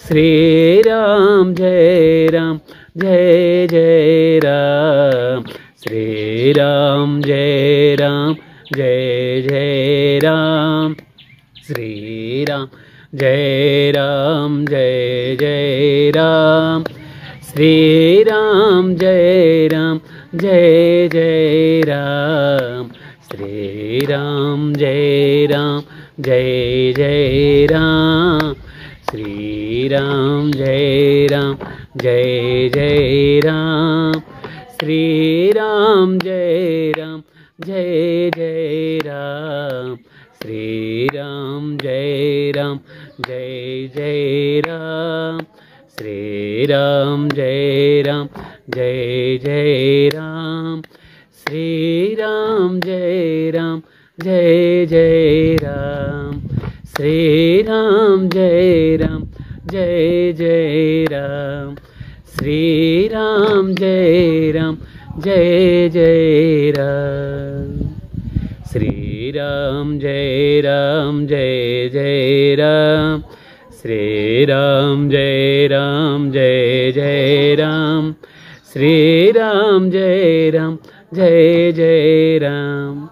श्री राम जय राम जय जय राम। श्री राम जय राम जय जय राम। श्री राम जय राम जय जय राम। श्री राम जय राम जय जय राम। श्री राम जय राम जय जय राम। श्री राम जय राम जय जय राम। श्री राम जय राम जय जय राम। श्री राम जय राम जय जय राम। श्री राम जय राम जय जय राम। श्री राम जय राम जय जय राम। श्री राम जय राम जय जय राम। श्री राम जय राम जय जय राम। श्री राम जय राम जय जय राम। श्री राम जय राम जय जय राम। श्री राम जय राम जय जय राम।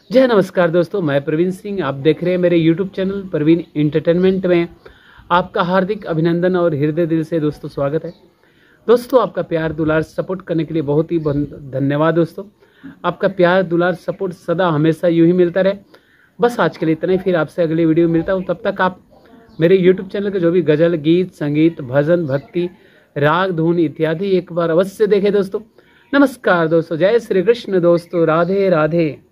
जय नमस्कार दोस्तों, मैं प्रवीण सिंह, आप देख रहे हैं मेरे YouTube चैनल प्रवीण एंटरटेनमेंट में। आपका हार्दिक अभिनंदन और हृदय दिल से दोस्तों स्वागत है। दोस्तों, आपका प्यार दुलार सपोर्ट करने के लिए बहुत ही धन्यवाद दोस्तों। आपका प्यार दुलार सपोर्ट सदा हमेशा यूं ही मिलता रहे। बस आज के लिए इतना ही, फिर आपसे अगली वीडियो में मिलता हूँ। तब तक आप मेरे YouTube चैनल के जो भी गजल, गीत, संगीत, भजन, भक्ति, राग, धुन इत्यादि एक बार अवश्य देखें दोस्तों। नमस्कार दोस्तों, जय श्री कृष्ण दोस्तों, राधे राधे।